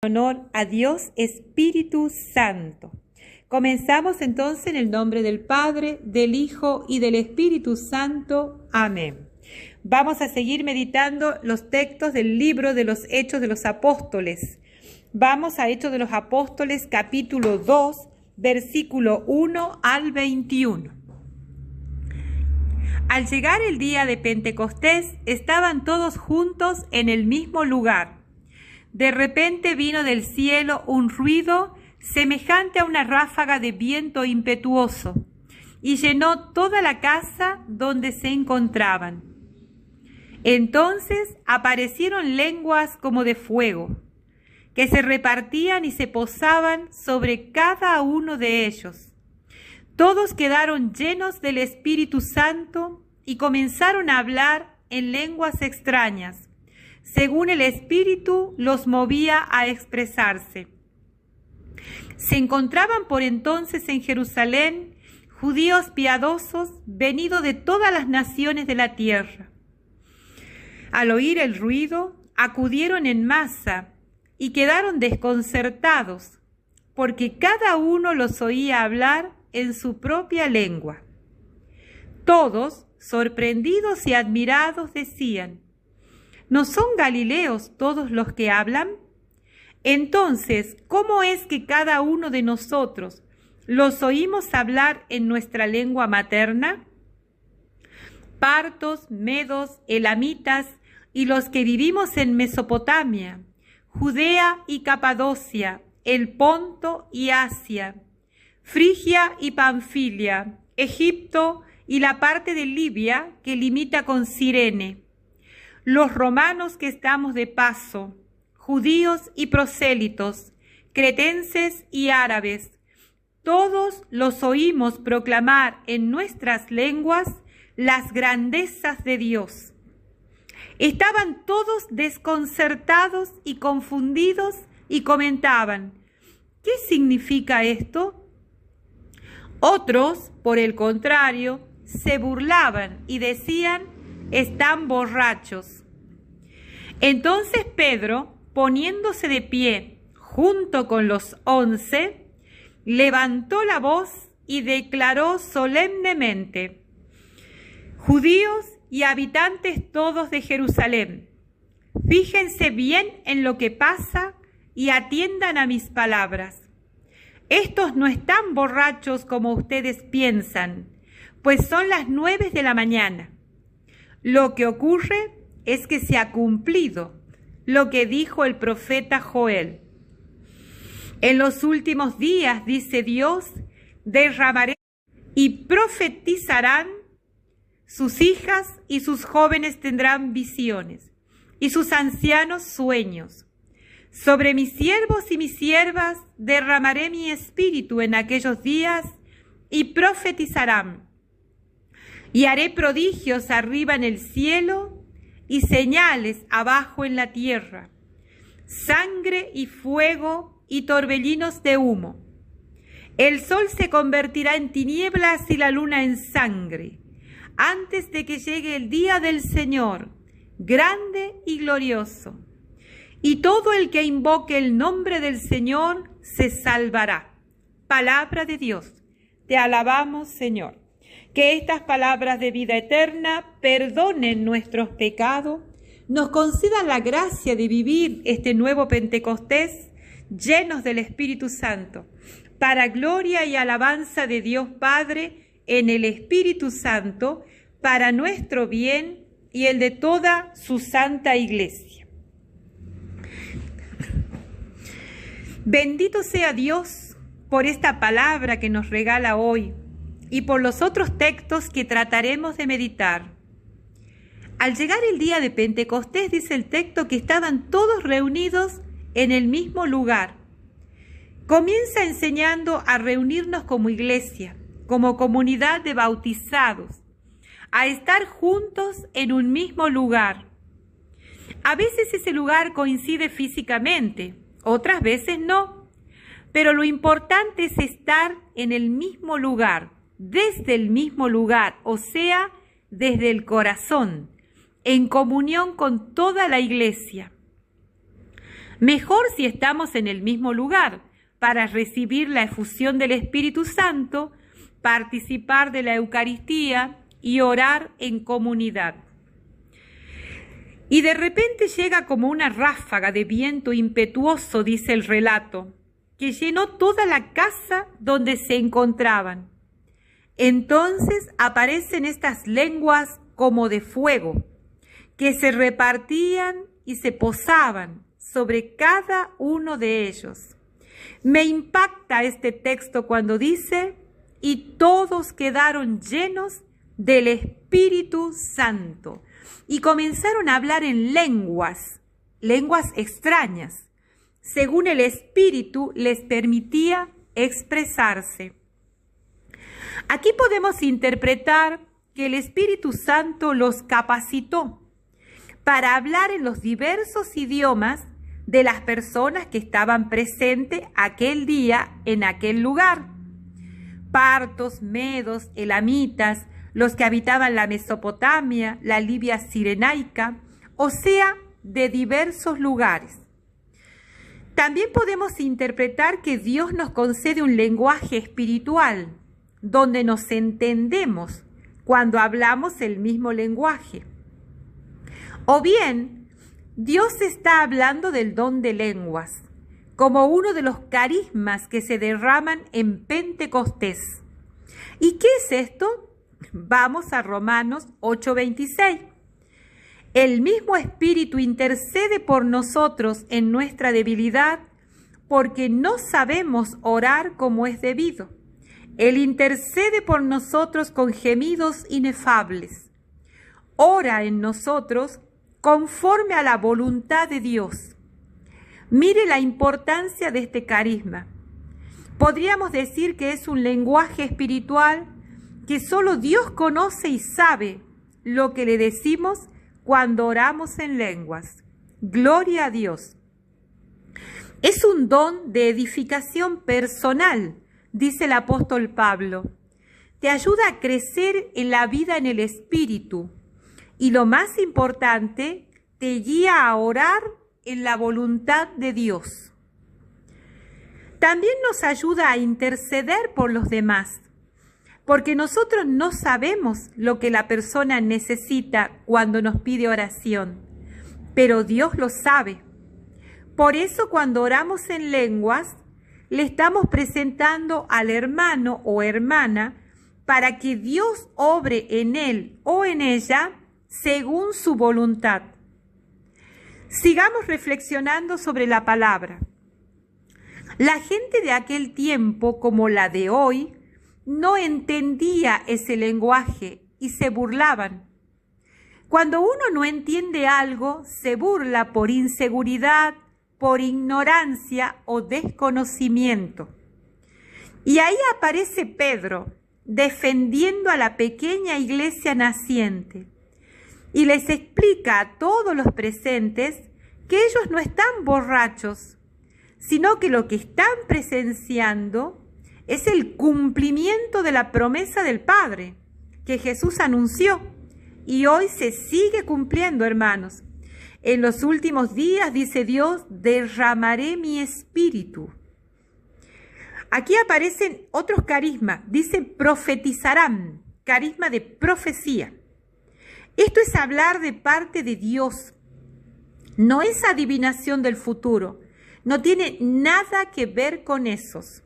Honor a Dios Espíritu Santo. Comenzamos entonces en el nombre del Padre, del Hijo y del Espíritu Santo. Amén. Vamos a seguir meditando los textos del libro de los Hechos de los Apóstoles. Vamos a Hechos de los Apóstoles, capítulo 2, versículo 1 al 21. Al llegar el día de Pentecostés, estaban todos juntos en el mismo lugar. De repente vino del cielo un ruido semejante a una ráfaga de viento impetuoso y llenó toda la casa donde se encontraban. Entonces aparecieron lenguas como de fuego, que se repartían y se posaban sobre cada uno de ellos. Todos quedaron llenos del Espíritu Santo y comenzaron a hablar en lenguas extrañas, según el Espíritu los movía a expresarse. Se encontraban por entonces en Jerusalén judíos piadosos venidos de todas las naciones de la tierra. Al oír el ruido, acudieron en masa y quedaron desconcertados, porque cada uno los oía hablar en su propia lengua. Todos, sorprendidos y admirados, decían: ¿no son galileos todos los que hablan? Entonces, ¿cómo es que cada uno de nosotros los oímos hablar en nuestra lengua materna? Partos, medos, elamitas y los que vivimos en Mesopotamia, Judea y Capadocia, el Ponto y Asia, Frigia y Panfilia, Egipto y la parte de Libia que limita con Cirene, los romanos que estamos de paso, judíos y prosélitos, cretenses y árabes, todos los oímos proclamar en nuestras lenguas las grandezas de Dios. Estaban todos desconcertados y confundidos y comentaban: ¿qué significa esto? Otros, por el contrario, se burlaban y decían: están borrachos. Entonces Pedro, poniéndose de pie junto con los 11, levantó la voz y declaró solemnemente: judíos y habitantes todos de Jerusalén, fíjense bien en lo que pasa y atiendan a mis palabras. Estos no están borrachos como ustedes piensan, pues son las 9 de la mañana. Lo que ocurre es que se ha cumplido lo que dijo el profeta Joel. En los últimos días, dice Dios, derramaré y profetizarán, sus hijas y sus jóvenes tendrán visiones, y sus ancianos sueños. Sobre mis siervos y mis siervas derramaré mi espíritu en aquellos días, y profetizarán. Y haré prodigios arriba en el cielo y señales abajo en la tierra, sangre y fuego y torbellinos de humo. El sol se convertirá en tinieblas y la luna en sangre, antes de que llegue el día del Señor, grande y glorioso. Y todo el que invoque el nombre del Señor se salvará. Palabra de Dios. Te alabamos, Señor. Que estas palabras de vida eterna perdonen nuestros pecados, nos concedan la gracia de vivir este nuevo Pentecostés llenos del Espíritu Santo, para gloria y alabanza de Dios Padre en el Espíritu Santo, para nuestro bien y el de toda su santa Iglesia. Bendito sea Dios por esta palabra que nos regala hoy, y por los otros textos que trataremos de meditar. Al llegar el día de Pentecostés, dice el texto que estaban todos reunidos en el mismo lugar. Comienza enseñando a reunirnos como iglesia, como comunidad de bautizados, a estar juntos en un mismo lugar. A veces ese lugar coincide físicamente, otras veces no, pero lo importante es estar en el mismo lugar, desde el mismo lugar, o sea, desde el corazón, en comunión con toda la iglesia. Mejor si estamos en el mismo lugar para recibir la efusión del Espíritu Santo, participar de la Eucaristía y orar en comunidad. Y de repente llega como una ráfaga de viento impetuoso, dice el relato, que llenó toda la casa donde se encontraban. Entonces aparecen estas lenguas como de fuego, que se repartían y se posaban sobre cada uno de ellos. Me impacta este texto cuando dice, y todos quedaron llenos del Espíritu Santo, y comenzaron a hablar en lenguas extrañas, según el Espíritu les permitía expresarse. Aquí podemos interpretar que el Espíritu Santo los capacitó para hablar en los diversos idiomas de las personas que estaban presentes aquel día en aquel lugar. Partos, medos, elamitas, los que habitaban la Mesopotamia, la Libia cirenaica, o sea, de diversos lugares. También podemos interpretar que Dios nos concede un lenguaje espiritual, donde nos entendemos cuando hablamos el mismo lenguaje. O bien, Dios está hablando del don de lenguas, como uno de los carismas que se derraman en Pentecostés. ¿Y qué es esto? Vamos a Romanos 8:26. El mismo Espíritu intercede por nosotros en nuestra debilidad, porque no sabemos orar como es debido. Él intercede por nosotros con gemidos inefables. Ora en nosotros conforme a la voluntad de Dios. Mire la importancia de este carisma. Podríamos decir que es un lenguaje espiritual que solo Dios conoce y sabe lo que le decimos cuando oramos en lenguas. Gloria a Dios. Es un don de edificación personal, dice el apóstol Pablo. Te ayuda a crecer en la vida en el Espíritu y lo más importante, te guía a orar en la voluntad de Dios. También nos ayuda a interceder por los demás, porque nosotros no sabemos lo que la persona necesita cuando nos pide oración, pero Dios lo sabe. Por eso cuando oramos en lenguas, le estamos presentando al hermano o hermana para que Dios obre en él o en ella según su voluntad. Sigamos reflexionando sobre la palabra. La gente de aquel tiempo, como la de hoy, no entendía ese lenguaje y se burlaban. Cuando uno no entiende algo, se burla por inseguridad, por ignorancia o desconocimiento. Y ahí aparece Pedro, defendiendo a la pequeña iglesia naciente, y les explica a todos los presentes que ellos no están borrachos, sino que lo que están presenciando es el cumplimiento de la promesa del Padre que Jesús anunció y hoy se sigue cumpliendo, hermanos. En los últimos días, dice Dios, derramaré mi espíritu. Aquí aparecen otros carismas, dice profetizarán, carisma de profecía. Esto es hablar de parte de Dios, no es adivinación del futuro, no tiene nada que ver con esos.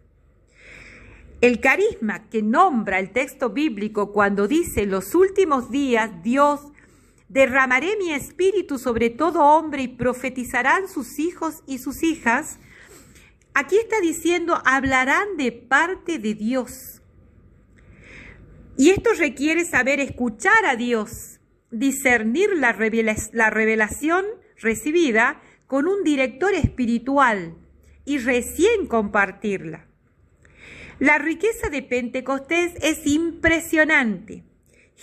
El carisma que nombra el texto bíblico cuando dice los últimos días, Dios, derramaré mi espíritu sobre todo hombre y profetizarán sus hijos y sus hijas. Aquí está diciendo, hablarán de parte de Dios. Y esto requiere saber escuchar a Dios, discernir la revelación recibida con un director espiritual y recién compartirla. La riqueza de Pentecostés es impresionante.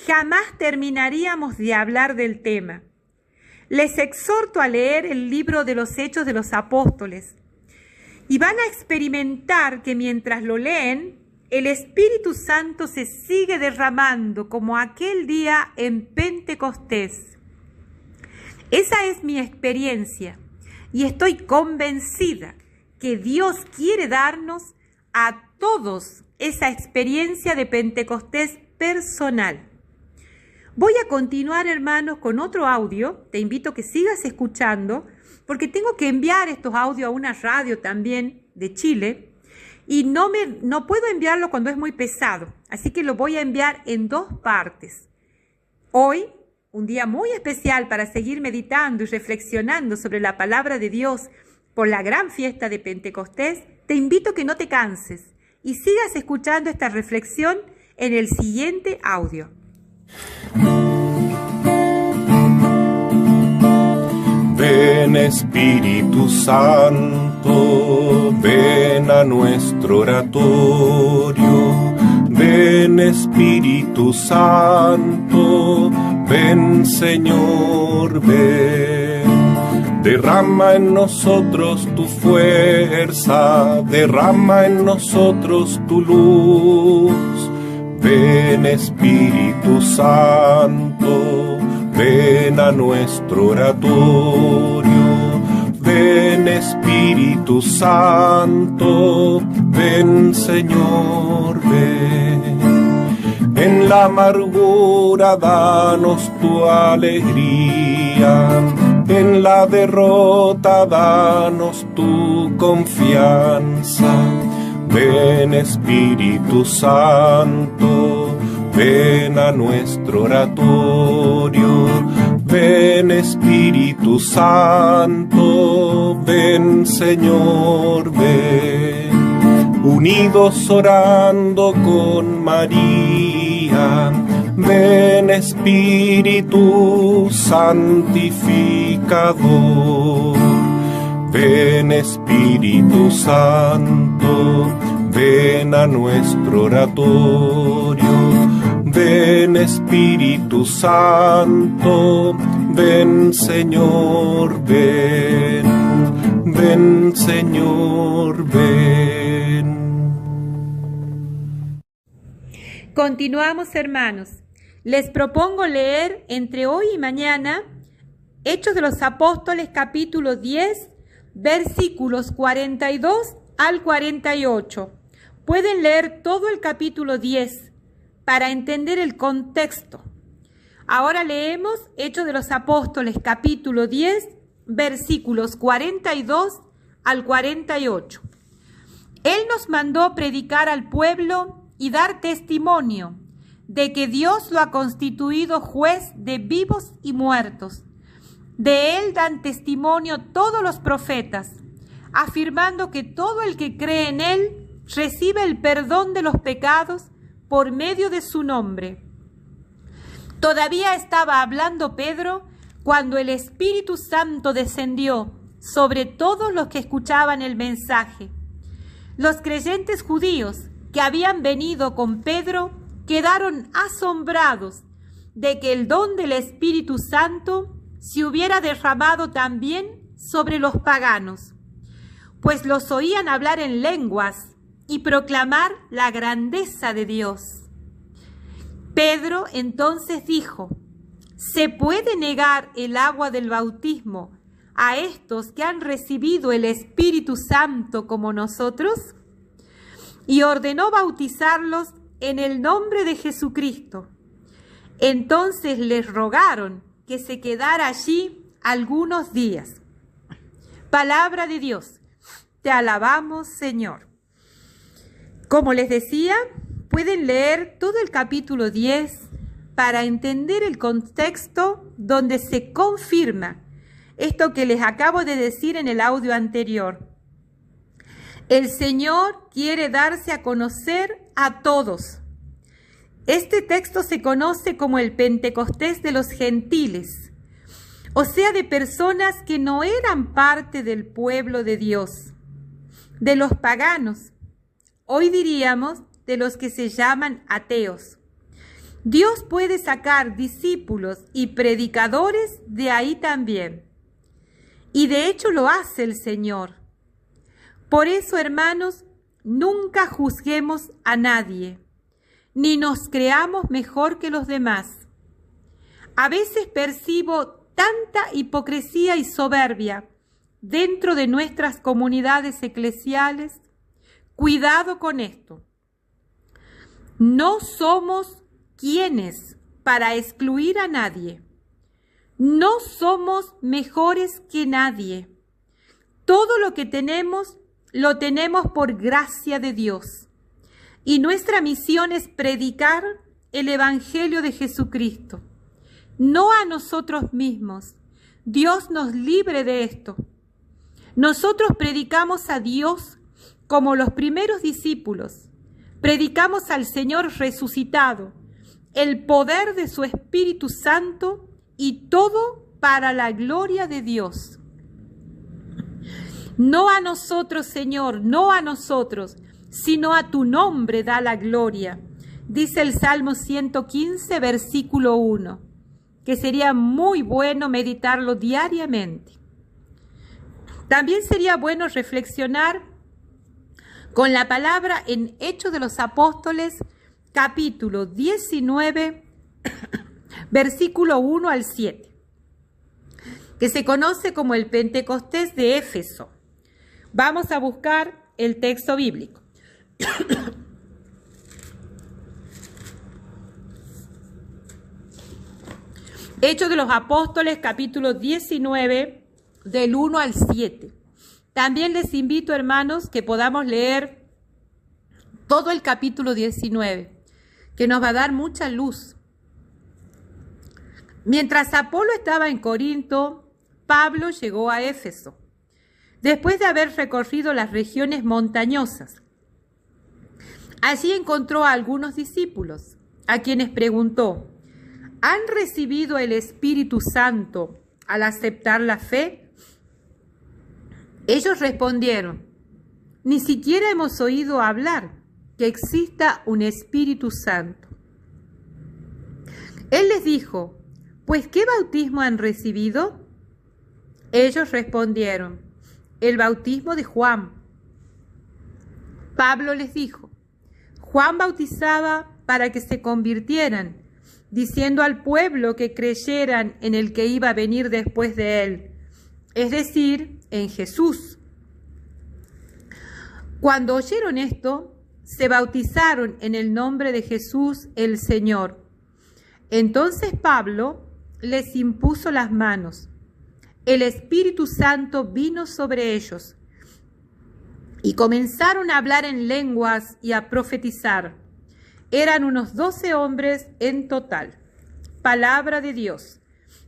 Jamás terminaríamos de hablar del tema. Les exhorto a leer el libro de los Hechos de los Apóstoles y van a experimentar que mientras lo leen, el Espíritu Santo se sigue derramando como aquel día en Pentecostés. Esa es mi experiencia y estoy convencida que Dios quiere darnos a todos esa experiencia de Pentecostés personal. Voy a continuar, hermanos, con otro audio. Te invito a que sigas escuchando, porque tengo que enviar estos audios a una radio también de Chile y no puedo enviarlo cuando es muy pesado, así que lo voy a enviar en 2 partes. Hoy, un día muy especial para seguir meditando y reflexionando sobre la palabra de Dios por la gran fiesta de Pentecostés, te invito a que no te canses y sigas escuchando esta reflexión en el siguiente audio. Ven Espíritu Santo, ven a nuestro oratorio. Ven Espíritu Santo, ven Señor, ven. Derrama en nosotros tu fuerza, derrama en nosotros tu luz. Ven Espíritu Santo, ven a nuestro oratorio. Ven Espíritu Santo, ven Señor, ven. En la amargura danos tu alegría, en la derrota danos tu confianza. Ven Espíritu Santo, ven a nuestro oratorio. Ven Espíritu Santo, ven Señor, ven. Unidos orando con María, ven Espíritu santificador. Ven Espíritu Santo, ven a nuestro oratorio. Ven Espíritu Santo, ven Señor, ven. Ven Señor, ven. Continuamos, hermanos. Les propongo leer entre hoy y mañana Hechos de los Apóstoles, capítulo 10, versículos 42 al 48. Pueden leer todo el capítulo 10 para entender el contexto. Ahora leemos Hechos de los Apóstoles, capítulo 10, versículos 42 al 48. Él nos mandó predicar al pueblo y dar testimonio de que Dios lo ha constituido juez de vivos y muertos. De él dan testimonio todos los profetas, afirmando que todo el que cree en él recibe el perdón de los pecados por medio de su nombre. Todavía estaba hablando Pedro cuando el Espíritu Santo descendió sobre todos los que escuchaban el mensaje. Los creyentes judíos que habían venido con Pedro quedaron asombrados de que el don del Espíritu Santo se hubiera derramado también sobre los paganos, pues los oían hablar en lenguas y proclamar la grandeza de Dios. Pedro entonces dijo: ¿se puede negar el agua del bautismo a estos que han recibido el Espíritu Santo como nosotros? Y ordenó bautizarlos en el nombre de Jesucristo. Entonces les rogaron que se quedara allí algunos días. Palabra de Dios. Te alabamos, Señor. Como les decía, pueden leer todo el capítulo 10 para entender el contexto donde se confirma esto que les acabo de decir en el audio anterior. El Señor quiere darse a conocer a todos. Este texto se conoce como el Pentecostés de los gentiles, o sea, de personas que no eran parte del pueblo de Dios, de los paganos. Hoy diríamos de los que se llaman ateos. Dios puede sacar discípulos y predicadores de ahí también. Y de hecho lo hace el Señor. Por eso, hermanos, nunca juzguemos a nadie, ni nos creamos mejor que los demás. A veces percibo tanta hipocresía y soberbia dentro de nuestras comunidades eclesiales, cuidado con esto. No somos quienes para excluir a nadie. No somos mejores que nadie. Todo lo que tenemos, lo tenemos por gracia de Dios. Y nuestra misión es predicar el Evangelio de Jesucristo, no a nosotros mismos. Dios nos libre de esto. Nosotros predicamos a Dios como los primeros discípulos. Predicamos al Señor resucitado, el poder de su Espíritu Santo y todo para la gloria de Dios. No a nosotros, Señor, no a nosotros, sino a tu nombre da la gloria. Dice el Salmo 115, versículo 1, que sería muy bueno meditarlo diariamente. También sería bueno reflexionar con la palabra en Hechos de los Apóstoles, capítulo 19, versículo 1 al 7, que se conoce como el Pentecostés de Éfeso. Vamos a buscar el texto bíblico. Hechos de los Apóstoles, capítulo 19, del 1 al 7. También les invito, hermanos, que podamos leer todo el capítulo 19, que nos va a dar mucha luz. Mientras Apolo estaba en Corinto, Pablo llegó a Éfeso, después de haber recorrido las regiones montañosas. Allí encontró a algunos discípulos, a quienes preguntó: ¿han recibido el Espíritu Santo al aceptar la fe? Ellos respondieron: ni siquiera hemos oído hablar que exista un Espíritu Santo. Él les dijo: ¿pues qué bautismo han recibido? Ellos respondieron: el bautismo de Juan. Pablo les dijo: Juan bautizaba para que se convirtieran, diciendo al pueblo que creyeran en el que iba a venir después de él, es decir, en Jesús. Cuando oyeron esto, se bautizaron en el nombre de Jesús el Señor. Entonces Pablo les impuso las manos. El Espíritu Santo vino sobre ellos y comenzaron a hablar en lenguas y a profetizar. Eran unos 12 hombres en total. Palabra de Dios.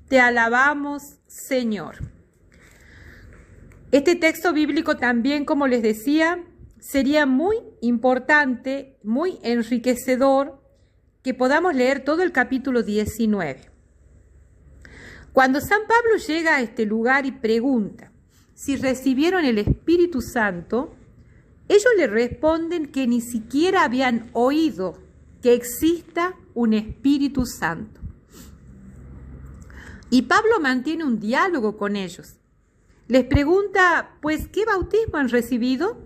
Te alabamos, Señor. Este texto bíblico también, como les decía, sería muy importante, muy enriquecedor, que podamos leer todo el capítulo 19. Cuando San Pablo llega a este lugar y pregunta si recibieron el Espíritu Santo, ellos le responden que ni siquiera habían oído que exista un Espíritu Santo. Y Pablo mantiene un diálogo con ellos. Les pregunta: ¿pues qué bautismo han recibido?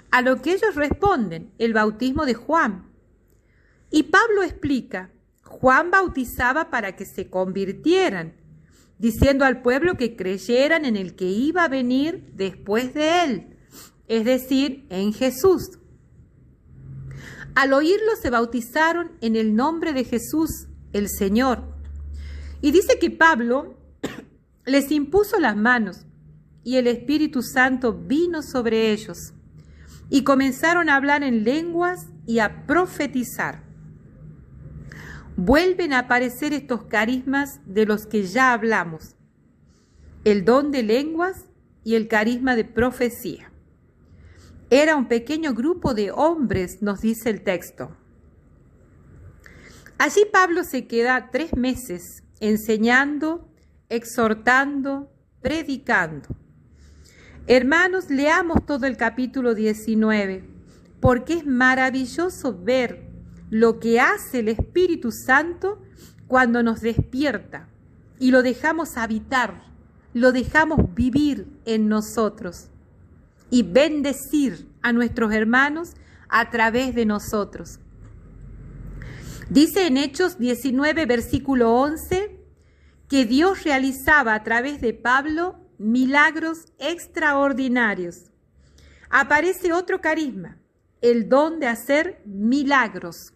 A lo que ellos responden: el bautismo de Juan. Y Pablo explica: Juan bautizaba para que se convirtieran, diciendo al pueblo que creyeran en el que iba a venir después de él, es decir, en Jesús. Al oírlo se bautizaron en el nombre de Jesús, el Señor. Y dice que Pablo les impuso las manos y el Espíritu Santo vino sobre ellos y comenzaron a hablar en lenguas y a profetizar. Vuelven a aparecer estos carismas de los que ya hablamos: el don de lenguas y el carisma de profecía. Era un pequeño grupo de hombres, nos dice el texto. Allí Pablo se queda 3 meses enseñando, exhortando, predicando. Hermanos, leamos todo el capítulo 19, porque es maravilloso ver lo que hace el Espíritu Santo cuando nos despierta y lo dejamos habitar, lo dejamos vivir en nosotros y bendecir a nuestros hermanos a través de nosotros. Dice en Hechos 19, versículo 11, que Dios realizaba a través de Pablo milagros extraordinarios. Aparece otro carisma, el don de hacer milagros.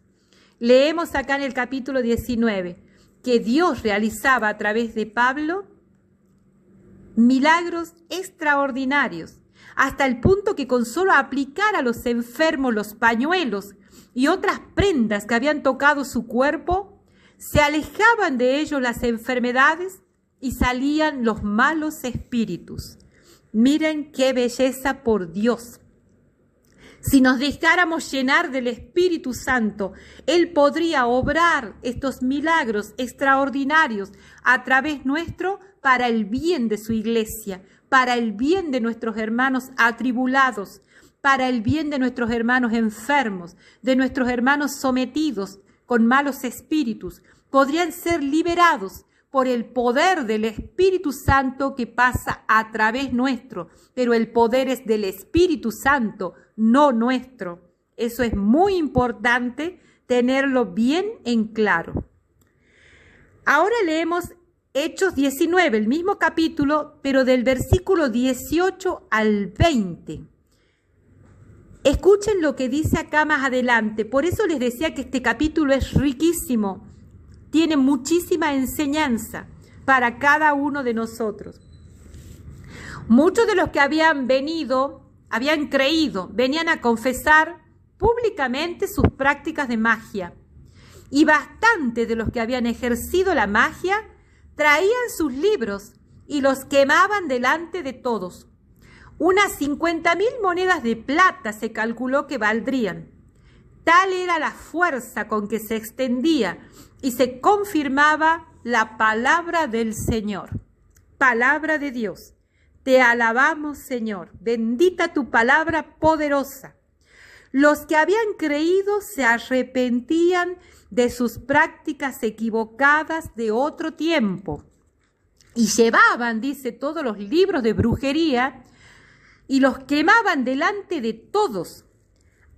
Leemos acá en el capítulo 19 que Dios realizaba a través de Pablo milagros extraordinarios, hasta el punto que con solo aplicar a los enfermos los pañuelos y otras prendas que habían tocado su cuerpo, se alejaban de ellos las enfermedades y salían los malos espíritus. Miren qué belleza por Dios. Si nos dejáramos llenar del Espíritu Santo, Él podría obrar estos milagros extraordinarios a través nuestro para el bien de su iglesia, para el bien de nuestros hermanos atribulados, para el bien de nuestros hermanos enfermos, de nuestros hermanos sometidos con malos espíritus. Podrían ser liberados por el poder del Espíritu Santo que pasa a través nuestro, pero el poder es del Espíritu Santo, no nuestro. Eso es muy importante tenerlo bien en claro. Ahora leemos Hechos 19, el mismo capítulo, pero del versículo 18 al 20. Escuchen lo que dice acá más adelante. Por eso les decía que este capítulo es riquísimo. Tiene muchísima enseñanza para cada uno de nosotros. Muchos de los que habían creído, venían a confesar públicamente sus prácticas de magia. Y bastantes de los que habían ejercido la magia traían sus libros y los quemaban delante de todos. Unas 50.000 monedas de plata se calculó que valdrían. Tal era la fuerza con que se extendía y se confirmaba la palabra del Señor. Palabra de Dios. Te alabamos, Señor. Bendita tu palabra poderosa. Los que habían creído se arrepentían de sus prácticas equivocadas de otro tiempo y llevaban, dice, todos los libros de brujería y los quemaban delante de todos.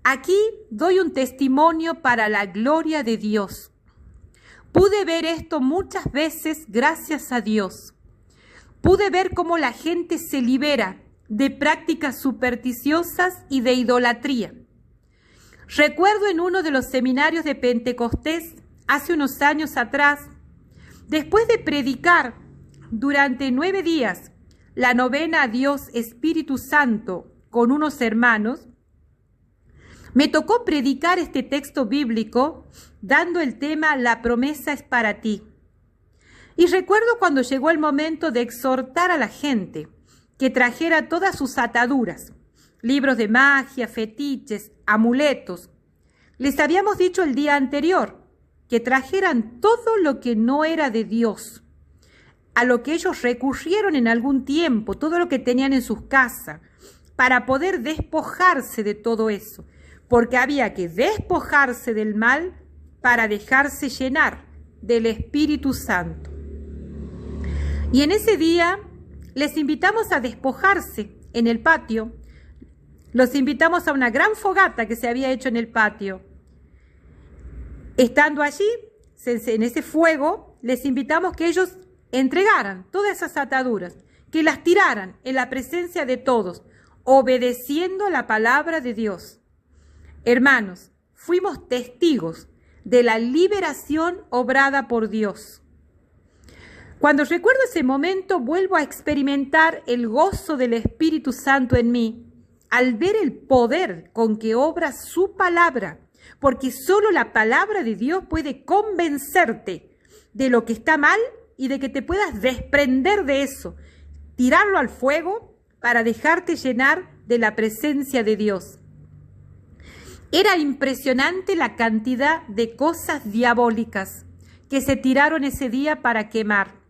Aquí doy un testimonio para la gloria de Dios. Pude ver esto muchas veces gracias a Dios. Pude ver cómo la gente se libera de prácticas supersticiosas y de idolatría. Recuerdo en uno de los seminarios de Pentecostés, hace unos años atrás, después de predicar durante 9 días la novena a Dios Espíritu Santo con unos hermanos, me tocó predicar este texto bíblico dando el tema La promesa es para ti. Y recuerdo cuando llegó el momento de exhortar a la gente que trajera todas sus ataduras, libros de magia, fetiches, amuletos. Les habíamos dicho el día anterior que trajeran todo lo que no era de Dios, a lo que ellos recurrieron en algún tiempo, todo lo que tenían en sus casas, para poder despojarse de todo eso, porque había que despojarse del mal para dejarse llenar del Espíritu Santo. Y en ese día les invitamos a despojarse en el patio. Los invitamos a una gran fogata que se había hecho en el patio. Estando allí, en ese fuego, les invitamos que ellos entregaran todas esas ataduras, que las tiraran en la presencia de todos, obedeciendo la palabra de Dios. Hermanos, fuimos testigos de la liberación obrada por Dios. Cuando recuerdo ese momento, vuelvo a experimentar el gozo del Espíritu Santo en mí, al ver el poder con que obra su palabra, porque solo la palabra de Dios puede convencerte de lo que está mal y de que te puedas desprender de eso, tirarlo al fuego para dejarte llenar de la presencia de Dios. Era impresionante la cantidad de cosas diabólicas que se tiraron ese día para quemar.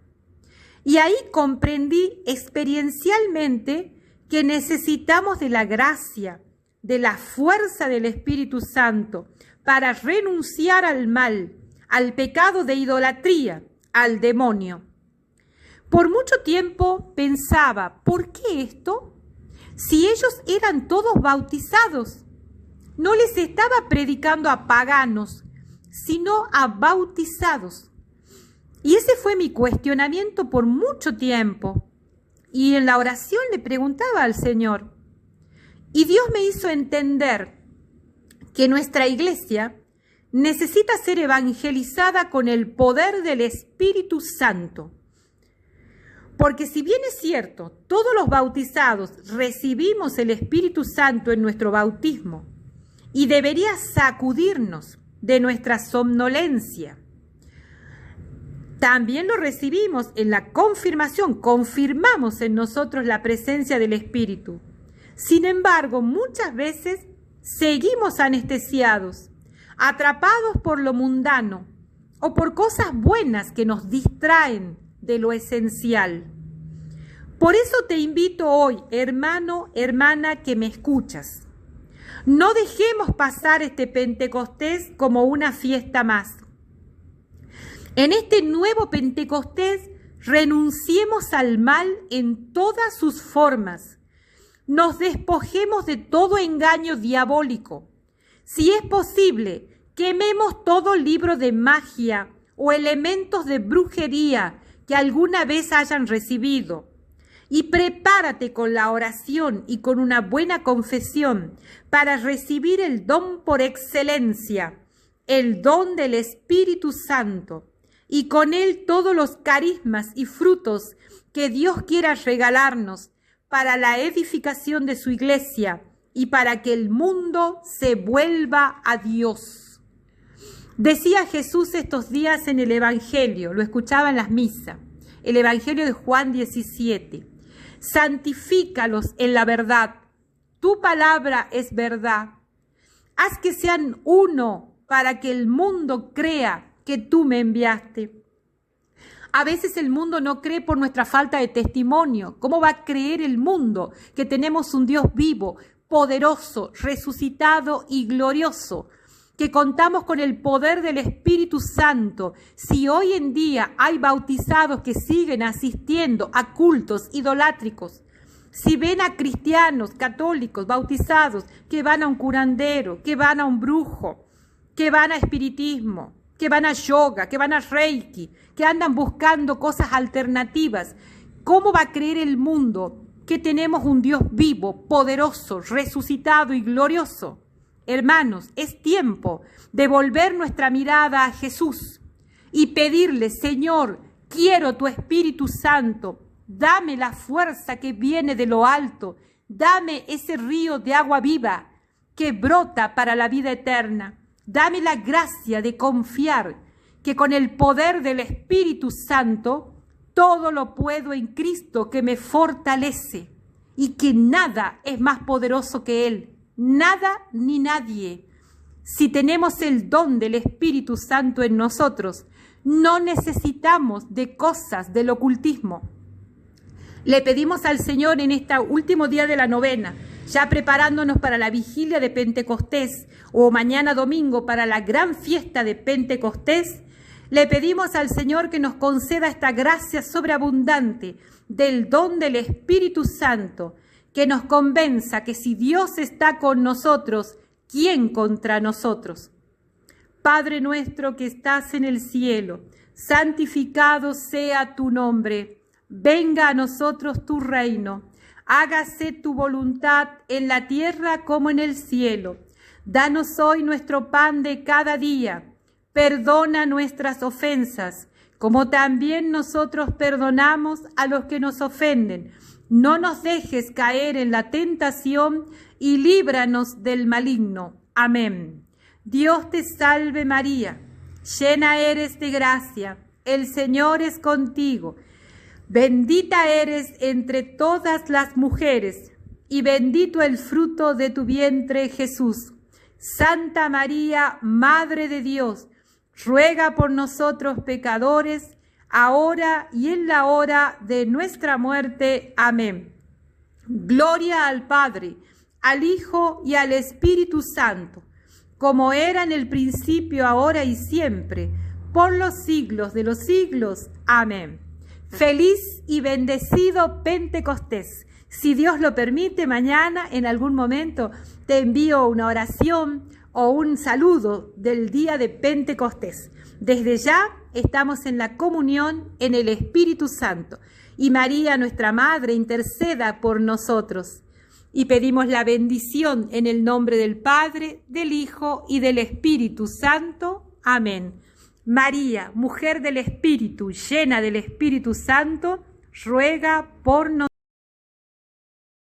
Y ahí comprendí experiencialmente que necesitamos de la gracia, de la fuerza del Espíritu Santo para renunciar al mal, al pecado de idolatría, al demonio. Por mucho tiempo pensaba, ¿por qué esto? Si ellos eran todos bautizados, no les estaba predicando a paganos, sino a bautizados. Y ese fue mi cuestionamiento por mucho tiempo. y en la oración le preguntaba al Señor. Y Dios me hizo entender que nuestra iglesia necesita ser evangelizada con el poder del Espíritu Santo. Porque si bien es cierto, todos los bautizados recibimos el Espíritu Santo en nuestro bautismo y debería sacudirnos de nuestra somnolencia, también lo recibimos en la confirmación, confirmamos en nosotros la presencia del Espíritu. Sin embargo, muchas veces seguimos anestesiados, atrapados por lo mundano o por cosas buenas que nos distraen de lo esencial. Por eso te invito hoy, hermano, hermana, que me escuchas. No dejemos pasar este Pentecostés como una fiesta más. En este nuevo Pentecostés renunciemos al mal en todas sus formas. Nos despojemos de todo engaño diabólico. Si es posible, quememos todo libro de magia o elementos de brujería que alguna vez hayan recibido. Y prepárate con la oración y con una buena confesión para recibir el don por excelencia, el don del Espíritu Santo, y con él todos los carismas y frutos que Dios quiera regalarnos para la edificación de su iglesia y para que el mundo se vuelva a Dios. Decía Jesús estos días en el Evangelio, lo escuchaba en las misas, el Evangelio de Juan 17. Santifícalos en la verdad, tu palabra es verdad. Haz que sean uno para que el mundo crea que tú me enviaste. A veces el mundo no cree por nuestra falta de testimonio. ¿Cómo va a creer el mundo que tenemos un Dios vivo, poderoso, resucitado y glorioso? Que contamos con el poder del Espíritu Santo. Si hoy en día hay bautizados que siguen asistiendo a cultos idolátricos, si ven a cristianos católicos bautizados que van a un curandero, que van a un brujo, que van a espiritismo, que van a yoga, que van a reiki, que andan buscando cosas alternativas, ¿cómo va a creer el mundo que tenemos un Dios vivo, poderoso, resucitado y glorioso? Hermanos, es tiempo de volver nuestra mirada a Jesús y pedirle, Señor, quiero tu Espíritu Santo, dame la fuerza que viene de lo alto, dame ese río de agua viva que brota para la vida eterna, dame la gracia de confiar que con el poder del Espíritu Santo todo lo puedo en Cristo que me fortalece y que nada es más poderoso que Él. Nada ni nadie. Si tenemos el don del Espíritu Santo en nosotros, no necesitamos de cosas del ocultismo. Le pedimos al Señor en este último día de la novena, ya preparándonos para la vigilia de Pentecostés o mañana domingo para la gran fiesta de Pentecostés, le pedimos al Señor que nos conceda esta gracia sobreabundante del don del Espíritu Santo, que nos convenza que si Dios está con nosotros, ¿quién contra nosotros? Padre nuestro que estás en el cielo, santificado sea tu nombre. Venga a nosotros tu reino. Hágase tu voluntad en la tierra como en el cielo. Danos hoy nuestro pan de cada día. Perdona nuestras ofensas, como también nosotros perdonamos a los que nos ofenden. No nos dejes caer en la tentación y líbranos del maligno. Amén. Dios te salve María, llena eres de gracia, el Señor es contigo. Bendita eres entre todas las mujeres, y bendito el fruto de tu vientre Jesús. Santa María, Madre de Dios, ruega por nosotros pecadores, ahora y en la hora de nuestra muerte. Amén. Gloria al Padre, al Hijo y al Espíritu Santo, como era en el principio, ahora y siempre, por los siglos de los siglos. Amén. Feliz y bendecido Pentecostés. Si Dios lo permite, mañana en algún momento te envío una oración o un saludo del día de Pentecostés. Desde ya estamos en la comunión en el Espíritu Santo y María, nuestra Madre, interceda por nosotros. Y pedimos la bendición en el nombre del Padre, del Hijo y del Espíritu Santo. Amén. María, mujer del Espíritu, llena del Espíritu Santo, ruega por nosotros.